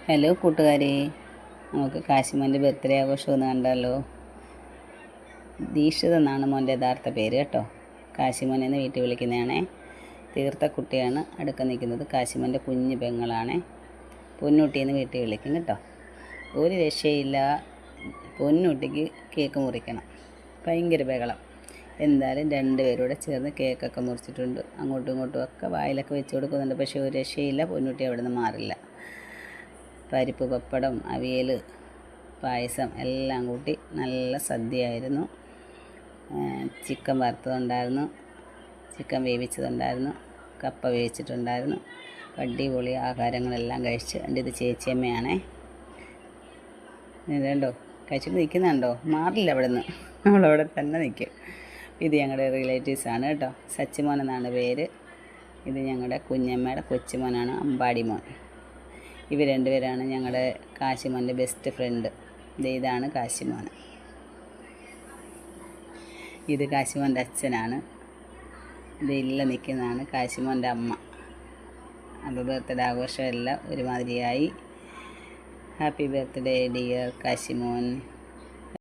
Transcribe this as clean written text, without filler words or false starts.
Hello കൂട്ടുകാരെ, നമുക്ക് കാശിമോൻ്റെ birthday ആഘോഷം ഒന്ന് കണ്ടല്ലോ. ദീക്ഷിത് എന്നാണ് മോൻ്റെ യഥാർത്ഥ പേര് കേട്ടോ. കാശിമോൻ എന്ന് വീട്ടിൽ വിളിക്കുന്നതാണേ. തീർത്ത കുട്ടിയാണ് അടുക്ക നിൽക്കുന്നത്. കാശിമോൻ്റെ കുഞ്ഞ് പെങ്ങളാണേ. പൊന്നൂട്ടിയെന്ന് വീട്ടിൽ വിളിക്കും കേട്ടോ. ഒരു രക്ഷയില്ല, പൊന്നൂട്ടിക്ക് കേക്ക് മുറിക്കണം. ഭയങ്കര ബഹളം. എന്തായാലും രണ്ടുപേരൂടെ ചേർന്ന് കേക്കൊക്കെ മുറിച്ചിട്ടുണ്ട്. അങ്ങോട്ടും ഇങ്ങോട്ടും ഒക്കെ വായിലൊക്കെ വെച്ച് കൊടുക്കുന്നുണ്ട്. പക്ഷേ ഒരു രക്ഷയില്ല, പൊന്നൂട്ടി അവിടെ നിന്ന് മാറില്ല. പരിപ്പ്, പപ്പടം, അവിയൽ, പായസം എല്ലാം കൂട്ടി നല്ല സദ്യയായിരുന്നു. ചിക്കൻ വറുത്തതുണ്ടായിരുന്നു, ചിക്കൻ വേവിച്ചതുണ്ടായിരുന്നു, കപ്പ വേവിച്ചിട്ടുണ്ടായിരുന്നു. അടിപൊളി ആഹാരങ്ങളെല്ലാം കഴിച്ച്. എൻ്റെ ഇത് ചേച്ചിയമ്മയാണേ. ഇതുണ്ടോ, കഴിച്ചിട്ട് നിൽക്കുന്നുണ്ടോ? മാറില്ല അവിടെ നിന്ന്, നമ്മളവിടെ തന്നെ നിൽക്കും. ഇത് ഞങ്ങളുടെ റിലേറ്റീവ്സാണ് കേട്ടോ. സച്ചിമോൻ എന്നാണ് പേര്. ഇത് ഞങ്ങളുടെ കുഞ്ഞമ്മയുടെ കൊച്ചുമോനാണ്, അമ്പാടി മോൻ. ഇവർ രണ്ടുപേരാണ് ഞങ്ങളുടെ കാശിമോൻ്റെ ബെസ്റ്റ് ഫ്രണ്ട്. ഇതാണ് കാശിമോൻ. ഇത് കാശിമോൻ്റെ അച്ഛനാണ്. ഇല്ല നിൽക്കുന്നതാണ് കാശിമോൻ്റെ അമ്മ. അപ്പോൾ ബർത്ത്ഡേ ആഘോഷമെല്ലാം ഒരുമാതിരിയായി. Happy birthday dear കാശിമോൻ.